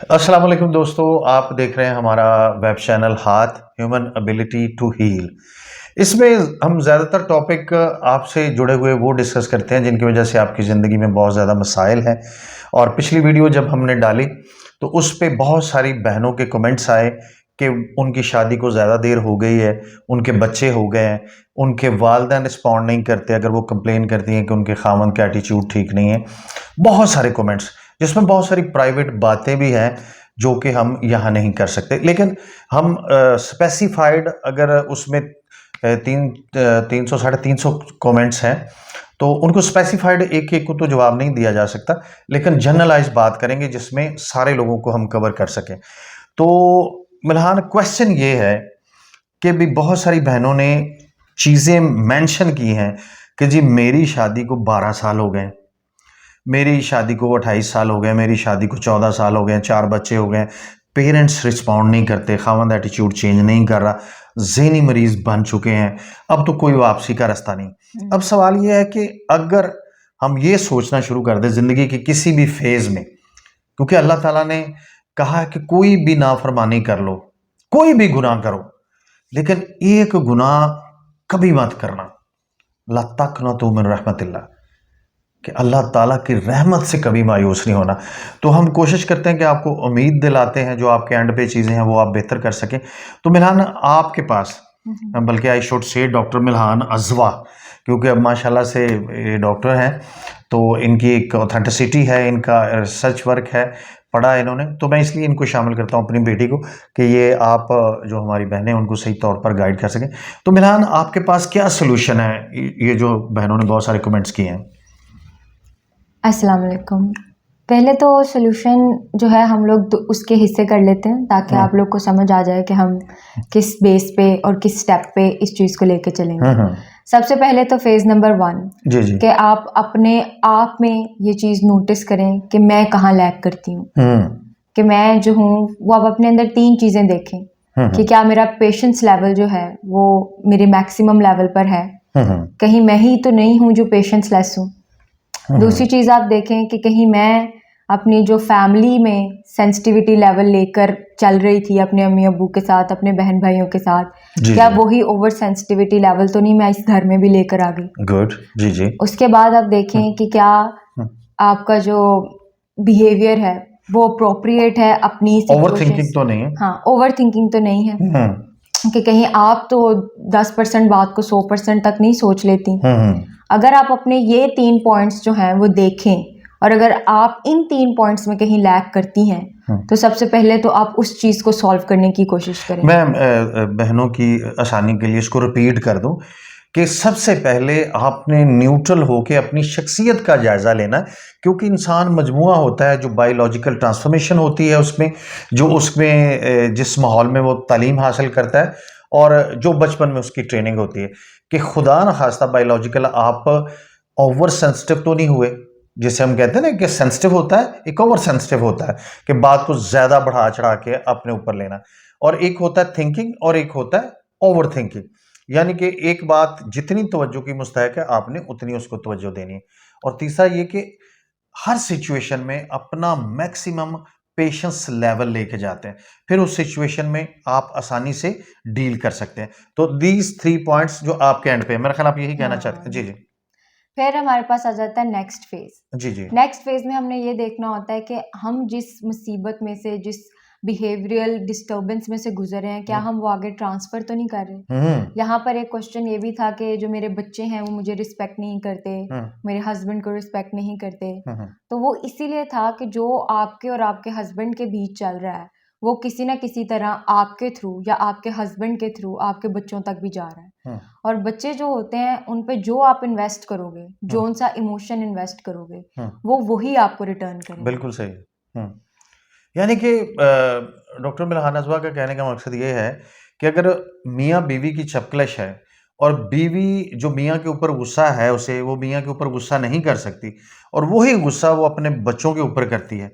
अस्सलाम वालेकुम दोस्तों, आप देख रहे हैं हमारा वेब चैनल हाथ ह्यूमन एबिलिटी टू हील। इसमें हम ज़्यादातर टॉपिक आपसे जुड़े हुए वो डिस्कस करते हैं जिनकी वजह से आपकी ज़िंदगी में बहुत ज़्यादा मसाइल हैं। और पिछली वीडियो जब हमने डाली तो उस पे बहुत सारी बहनों के कमेंट्स आए कि उनकी शादी को ज़्यादा देर हो गई है, उनके बच्चे हो गए हैं, उनके वालिदैन रिस्पॉन्ड नहीं करते अगर वो कंप्लेन करती हैं कि उनके खामन का एटीट्यूड ठीक नहीं है। बहुत सारे कमेंट्स जिसमें बहुत सारी प्राइवेट बातें भी हैं जो कि हम यहाँ नहीं कर सकते, लेकिन हम स्पेसिफाइड अगर उसमें 300 साढ़े 300 कमेंट्स हैं तो उनको स्पेसिफाइड एक एक को तो जवाब नहीं दिया जा सकता, लेकिन जनरलाइज बात करेंगे जिसमें सारे लोगों को हम कवर कर सकें। तो मिलहान क्वेश्चन ये है कि भी बहुत सारी बहनों ने चीज़ें मेंशन की हैं कि जी मेरी शादी को 12 साल हो गए, मेरी शादी को 28 साल हो गए, मेरी शादी को 14 साल हो गए, 4 बच्चे हो गए, पेरेंट्स रिस्पॉन्ड नहीं करते, खावंद एटीट्यूड चेंज नहीं कर रहा, ज़हनी मरीज बन चुके हैं, अब तो कोई वापसी का रास्ता नहीं। अब सवाल ये है कि अगर हम ये सोचना शुरू कर दें ज़िंदगी के किसी भी फेज़ में, क्योंकि अल्लाह ताला ने कहा है कि कोई भी नाफरमानी कर लो, कोई भी गुनाह करो, लेकिन एक गुनाह कभी मत करना, ला तक़नतू मिन रहमतिल्लाह, कि अल्लाह ताला की रहमत से कभी मायूस नहीं होना। तो हम कोशिश करते हैं कि आपको उम्मीद दिलाते हैं, जो आपके एंड पे चीज़ें हैं वो आप बेहतर कर सकें। तो मिल्हान आपके पास, बल्कि आई शुड से डॉक्टर मिल्हान अज़वा, क्योंकि अब माशाल्लाह से ये डॉक्टर हैं तो इनकी एक ऑथेंटिसिटी है, इनका रिसर्च वर्क है, पढ़ा है इन्होंने, तो मैं इसलिए इनको शामिल करता हूँ अपनी बेटी को कि ये आप जो हमारी बहनें हैं उनको सही तौर पर गाइड कर सकें। तो मिल्हान आपके पास क्या सोल्यूशन है ये जो बहनों ने बहुत सारे कमेंट्स किए हैं? अस्सलाम वालेकुम। पहले तो सॉल्यूशन जो है हम लोग उसके हिस्से कर लेते हैं ताकि आप लोग को समझ आ जाए कि हम किस बेस पे और किस स्टेप पे इस चीज़ को लेके चलेंगे। सबसे पहले तो फेज़ नंबर 1 जी जी कि आप अपने आप में ये चीज़ नोटिस करें कि मैं कहाँ लैग करती हूँ, कि मैं जो हूँ वो आप अपने अंदर 3 चीज़ें देखें कि क्या मेरा पेशेंस लेवल जो है वो मेरे मैक्सिमम लेवल पर है, कहीं मैं ही तो नहीं हूँ जो पेशेंस लेस हूँ। दूसरी चीज़ आप देखें कि कहीं मैं अपनी जो फैमिली में सेंसिटिविटी लेवल लेकर चल रही थी अपने अम्मी अब्बू के साथ, अपने बहन भाइयों के साथ, क्या वही ओवर सेंसिटिविटी लेवल तो नहीं मैं इस घर में भी लेकर आ गई। गुड, जी जी। उसके बाद आप देखें कि क्या आपका जो बिहेवियर है वो अप्रोप्रिएट है अपनी ओवर थिंकिंग तो नहीं है? हाँ, ओवर थिंकिंग तो नहीं है कि कहीं आप तो 10% बात को 100% तक नहीं सोच लेती। अगर आप अपने ये 3 पॉइंट्स जो हैं वो देखें और अगर आप इन 3 पॉइंट्स में कहीं लैग करती हैं तो सबसे पहले तो आप उस चीज़ को सॉल्व करने की कोशिश करें। मैं बहनों की आसानी के लिए इसको रिपीट कर दूं कि सबसे पहले आपने न्यूट्रल होकर अपनी शख्सियत का जायज़ा लेना है, क्योंकि इंसान मजमुआ होता है, जो बायोलॉजिकल ट्रांसफॉर्मेशन होती है उसमें, जो उसमें जिस माहौल में वो तालीम हासिल करता है और जो बचपन में उसकी ट्रेनिंग होती है, कि खुदा न खास्ता बायोलॉजिकल आप ओवर सेंसिटिव तो नहीं हुए, जिसे हम कहते हैं ना कि सेंसिटिव होता है, एक ओवर सेंसिटिव होता है कि बात को ज़्यादा बढ़ा चढ़ा के अपने ऊपर लेना, और एक होता है थिंकिंग और एक होता है ओवर थिंकिंग, यानी कि एक बात जितनी तवज्जो की मुस्तहक है आपने उतनी उसको तवज्जो देनी है। और तीसरा ये कि हर सिचुएशन में अपना मैक्सिमम पेशेंस लेवल लेके जाते हैं, फिर उस सिचुएशन में आप आसानी से डील कर सकते हैं। तो दीज 3 पॉइंट्स जो आपके एंड पे, मेरा ख्याल आप यही कहना चाहते हैं। जी जी। फिर हमारे पास आ जाता है नेक्स्ट फेज। जी जी। नेक्स्ट फेज में हमने ये देखना होता है कि हम जिस मुसीबत में से, जिस बिहेवियरल डिस्टर्बेंस में से गुजर रहे हैं, क्या हम वो आगे ट्रांसफर तो नहीं कर रहे। यहाँ पर एक क्वेश्चन ये भी था कि जो मेरे बच्चे हैं वो मुझे रिस्पेक्ट नहीं करते, मेरे हस्बैंड को रिस्पेक्ट नहीं करते, तो वो इसीलिए था कि जो आपके और आपके हस्बैंड के बीच चल रहा है वो किसी ना किसी तरह आपके थ्रू या आपके हस्बैंड के थ्रू आपके बच्चों तक भी जा रहा है। और बच्चे जो होते हैं उन पे जो आप इन्वेस्ट करोगे, जो उनसा इमोशन इन्वेस्ट करोगे, वो वही आपको रिटर्न करेंगे। बिल्कुल सही। यानी कि डॉक्टर मिल्हान अज़वा का कहने का मकसद ये है कि अगर मियाँ बीवी की चपकलश है और बीवी जो मियाँ के ऊपर गुस्सा है उसे, वो मियाँ के ऊपर गुस्सा नहीं कर सकती और वही गुस्सा वो अपने बच्चों के ऊपर करती है,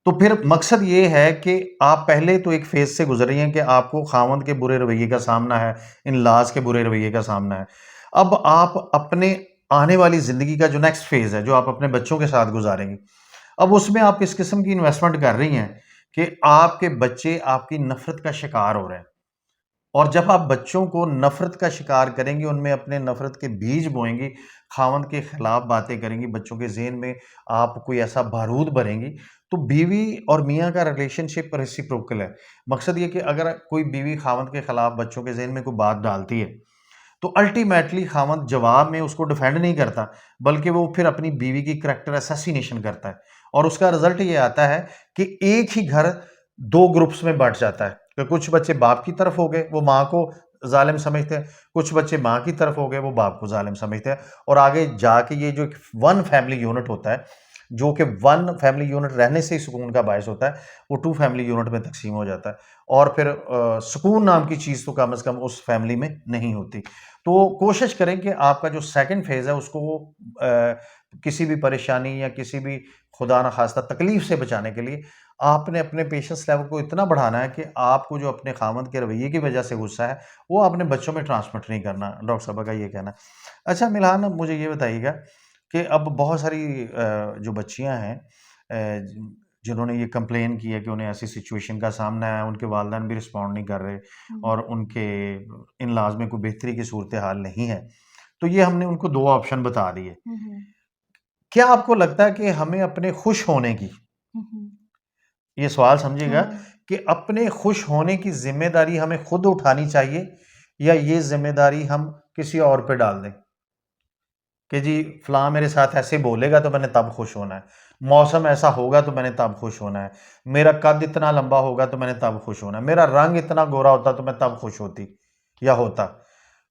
तो फिर मकसद ये है कि आप पहले तो एक फेज से गुजर रही हैं कि आपको खावंद के बुरे रवैये का सामना है, इन लाज के बुरे रवैये का सामना है। अब आप अपने आने वाली ज़िंदगी का जो नेक्स्ट फेज़ है, जो आप अपने बच्चों के साथ गुजारेंगी, अब उसमें आप इस किस्म की इन्वेस्टमेंट कर रही हैं कि आपके बच्चे आपकी नफ़रत का शिकार हो रहे हैं। और जब आप बच्चों को नफ़रत का शिकार करेंगी, उनमें अपने नफ़रत के बीज बोएँगी, ख़ावंद के खिलाफ़ बातें करेंगी, बच्चों के ज़हन में आप कोई ऐसा बारूद भरेंगी, तो बीवी और मियाँ का रिलेशनशिप रेसिप्रोकल है। मकसद ये कि अगर कोई बीवी ख़ावंद के खिलाफ़ बच्चों के ज़हन में कोई बात डालती है, तो अल्टीमेटली ख़ावंद जवाब में उसको डिफेंड नहीं करता, बल्कि वो फिर अपनी बीवी की करैक्टर असैसिनेशन करता है। और उसका रिज़ल्ट ये आता है कि एक ही घर 2 ग्रुप्स में बँट जाता है। कि कुछ बच्चे बाप की तरफ हो गए, वो माँ को ज़ालिम समझते हैं, कुछ बच्चे माँ की तरफ हो गए, वो बाप को ज़ालिम समझते हैं। और आगे जाके ये जो एक वन फैमिली यूनिट होता है, जो कि वन फैमिली यूनिट रहने से ही सुकून का बायस होता है, वो 2 फैमिली यूनिट में तक़सीम हो जाता है। और फिर सुकून नाम की चीज़ तो कम से कम उस फैमिली में नहीं होती। तो कोशिश करें कि आपका जो सेकंड फेज़ है उसको किसी भी परेशानी या किसी भी खुदा न ख़ास्ता तकलीफ़ से बचाने के लिए आपने अपने पेशेंस लेवल को इतना बढ़ाना है कि आपको जो अपने ख़ावंद के रवैये की वजह से गुस्सा है, वो अपने बच्चों में ट्रांसमिट नहीं करना। डॉक्टर साहबा का ये कहना है। अच्छा मिल्हान, मुझे ये बताइएगा कि अब बहुत सारी जो बच्चियाँ हैं जिन्होंने ये कंप्लेन की है कि उन्हें ऐसी सिचुएशन का सामना है, उनके वालिदैन भी रिस्पॉन्ड नहीं कर रहे और उनके इन-लॉज़ में कोई बेहतरी की सूरत-ए-हाल नहीं है। तो ये हमने उनको 2 ऑप्शन बता दिए। क्या आपको लगता है कि हमें अपने खुश होने की, ये सवाल समझिएगा, कि अपने खुश होने की ज़िम्मेदारी हमें खुद उठानी चाहिए या ये ज़िम्मेदारी हम किसी और पे डाल दें? कि जी फ़लाँ मेरे साथ ऐसे बोलेगा तो मैंने तब खुश होना है, मौसम ऐसा होगा तो मैंने तब खुश होना है, मेरा कद इतना लंबा होगा तो मैंने तब खुश होना है, मेरा रंग इतना गोरा होता तो मैं तब खुश होती या होता।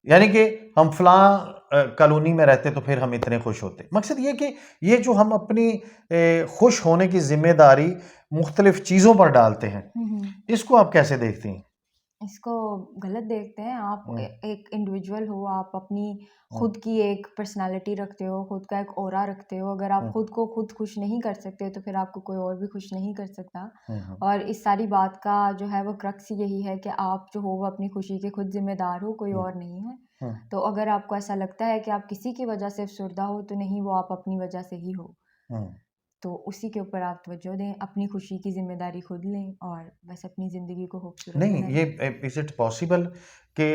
यानी कि हम फ़लाँ कॉलोनी में रहते तो फिर हम इतने खुश होते। मकसद ये कि ये जो हम अपनी खुश होने की ज़िम्मेदारी मुख्तलिफ़ चीज़ों पर डालते हैं, इसको आप कैसे देखती हैं? इसको गलत देखते हैं। आप हुँ, एक इंडिविजुअल हो, आप अपनी हुँ, खुद की एक पर्सनैलिटी रखते हो, खुद का एक ऑरा रखते हो। अगर आप हुँ, खुद को खुद खुश नहीं कर सकते, तो फिर आपको कोई और भी खुश नहीं कर सकता। हुँ, हुँ, और इस सारी बात का जो है वो क्रक्स यही है कि आप जो हो वो अपनी खुशी के खुद ज़िम्मेदार हो, कोई हुँ, और नहीं है। हुँ, तो अगर आपको ऐसा लगता है कि आप किसी की वजह से अफ़सरदा हो, तो नहीं, वो आप अपनी वजह से ही हो। हुँ। तो उसी के ऊपर आप तवज्जो दें, अपनी खुशी की ज़िम्मेदारी खुद लें और बस अपनी ज़िंदगी को खूबसूरत नहीं, बनाएँ। ये इज़ इट पॉसिबल कि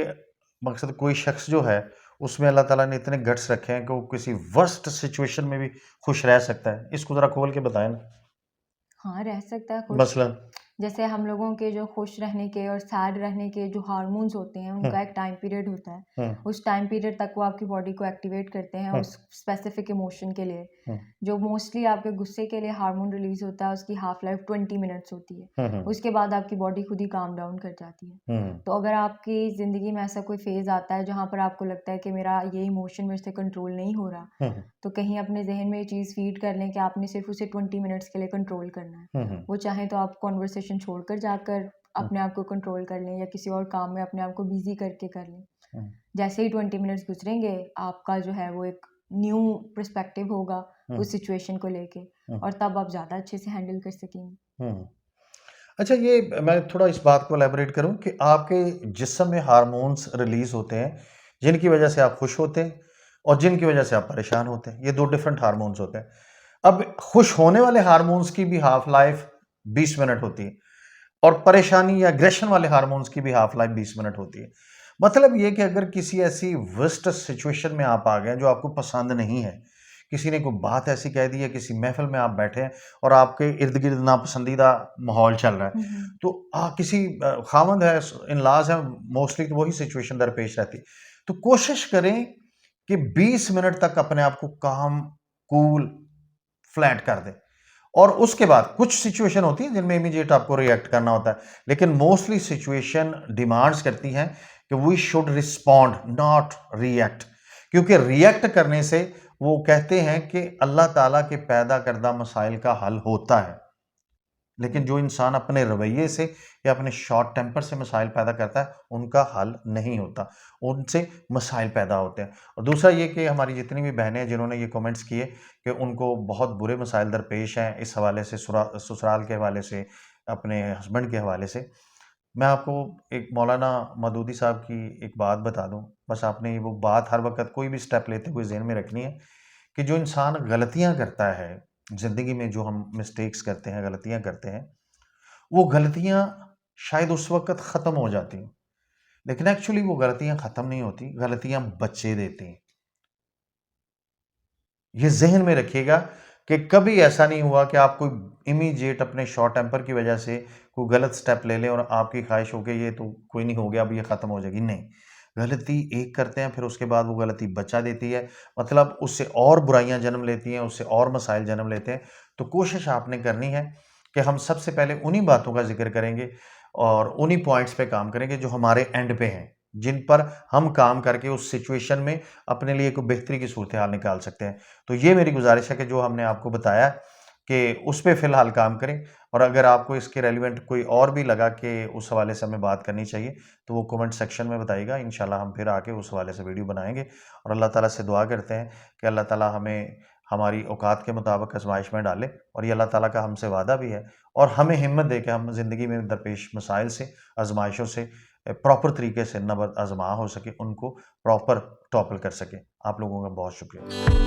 मकसद कोई शख्स जो है, उसमें अल्लाह ताला ने इतने गट्स रखे हैं कि वो किसी वर्स्ट सिचुएशन में भी खुश रह सकता है। इसको ज़रा खोल के बताएँ ना? हाँ, रह सकता है खुश। मसलन? जैसे हम लोगों के जो खुश रहने के और सैड रहने के जो हार्मोन्स होते हैं, हुँ, उनका एक टाइम पीरियड होता है। हुँ, उस टाइम पीरियड तक वो आपकी बॉडी को एक्टिवेट करते हैं हुँ, उस स्पेसिफिक इमोशन के लिए। हुँ, जो मोस्टली आपके गुस्से के लिए हार्मोन रिलीज़ होता है, उसकी हाफ लाइफ 20 मिनट्स होती है। हुँ, हुँ, उसके बाद आपकी बॉडी खुद ही काम डाउन कर जाती है। हुँ, तो अगर आपकी ज़िंदगी में ऐसा कोई फ़ेज़ आता है, जहाँ पर आपको लगता है कि मेरा ये इमोशन मेरे से कंट्रोल नहीं हो रहा, हुँ, हुँ, तो कहीं अपने ज़हन में ये चीज़ फ़ीड कर लें कि आपने सिर्फ़ उसे 20 मिनट्स के लिए कंट्रोल करना है। हुँ, हुँ, वो चाहे तो आप कन्वर्सेशन छोड़कर जाकर हुँ, अपने आप को कंट्रोल कर लें या किसी और काम में अपने आप को बिज़ी करके कर लें। हुँ, जैसे ही 20 मिनट्स गुज़रेंगे, आपका जो है वो एक न्यू पर्सपेक्टिव होगा हुँ, उस सिचुएशन को लेके हुँ, और तब आप ज़्यादा अच्छे से हैंडल कर सकेंगे। हुँ। अच्छा, ये मैं थोड़ा इस बात को एलैबोरेट करूँ कि आपके जिस्म में हार्मोन्स रिलीज़ होते हैं, जिनकी वजह से आप खुश होते हैं और जिनकी वजह से आप परेशान होते हैं। ये 2 डिफरेंट हार्मोन्स होते हैं। अब खुश होने वाले हार्मोन्स की भी हाफ लाइफ 20 मिनट होती है और परेशानी या एग्रेशन वाले हार्मोन्स की भी हाफ लाइफ 20 मिनट होती है। मतलब ये कि अगर किसी ऐसी वर्स्ट सिचुएशन में आप आ गए जो आपको पसंद नहीं है, किसी ने कोई बात ऐसी कह दी है, किसी महफ़िल में आप बैठे हैं और आपके इर्द-गिर्द नापसंदीदा माहौल चल रहा है, हुँ, हुँ। तो किसी ख़ावंद है, इन-लॉज़ हैं, मोस्टली तो वही सिचुएशन दरपेश रहती है। तो कोशिश करें कि 20 मिनट तक अपने आप को काम, कूल, फ्लैट कर दें। और उसके बाद कुछ सिचुएशन होती है जिनमें इमीडिएट आपको रिएक्ट करना होता है, लेकिन मोस्टली सिचुएशन डिमांड्स करती हैं कि we should respond not react, क्योंकि रिएक्ट करने से वो कहते हैं कि अल्लाह ताला के पैदा करदा मसाइल का हल होता है, लेकिन जो इंसान अपने रवैये से या अपने शॉर्ट टेम्पर से मसाइल पैदा करता है, उनका हल नहीं होता, उनसे मसाइल पैदा होते हैं। और दूसरा ये कि हमारी जितनी भी बहनें हैं जिन्होंने ये कमेंट्स किए कि उनको बहुत बुरे मसाइल दरपेश हैं इस हवाले से, ससुराल के हवाले से, अपने हस्बैंड के हवाले से। मैं आपको एक मौलाना मदूदी साहब की एक बात बता दूँ, बस आपने वो बात हर वक़्त कोई भी स्टेप लेते हुए ज़हन में रखनी है कि जो इंसान गलतियाँ करता है, ज़िंदगी में जो हम मिस्टेक्स करते हैं, गलतियाँ करते हैं, वो गलतियां शायद उस वक्त ख़त्म हो जाती हैं, लेकिन एक्चुअली वो गलतियां ख़त्म नहीं होती, गलतियां बच्चे देती हैं। ये ज़हन में रखिएगा कि कभी ऐसा नहीं हुआ कि आप कोई इमीडिएट अपने शॉर्ट टेम्पर की वजह से कोई गलत स्टेप ले लें और आपकी ख्वाहिश हो कि ये तो कोई नहीं हो गया, अब ये ख़त्म हो जाएगी। नहीं, गलती एक करते हैं, फिर उसके बाद वो गलती बचा देती है, मतलब उससे और बुराइयाँ जन्म लेती हैं, उससे और मसाइल जन्म लेते हैं। तो कोशिश आपने करनी है कि हम सबसे पहले उन्हीं बातों का ज़िक्र करेंगे और उन्हीं पॉइंट्स पे काम करेंगे जो हमारे एंड पे हैं, जिन पर हम काम करके उस सिचुएशन में अपने लिए एक बेहतरी की सूरत-हाल निकाल सकते हैं। तो ये मेरी गुज़ारिश है कि जो हमने आपको बताया कि उस पे फ़िलहाल काम करें, और अगर आपको इसके रेलेवेंट कोई और भी लगा कि उस हवाले से हमें बात करनी चाहिए, तो वो कमेंट सेक्शन में बताइएगा। इंशाल्लाह हम फिर आके उस हवाले से वीडियो बनाएँगे और अल्लाह ताला से दुआ करते हैं कि अल्लाह ताला हमें हमारी औकात के मुताबिक आज़माइश में डाले, और ये अल्लाह ताला का हमसे वादा भी है, और हमें हिम्मत दे के हम ज़िंदगी में दरपेश मसाइल से, आज़माइशों से प्रॉपर तरीके से नबर आज़मा हो सके, उनको प्रॉपर टॉपल कर सकें। आप लोगों का बहुत शुक्रिया।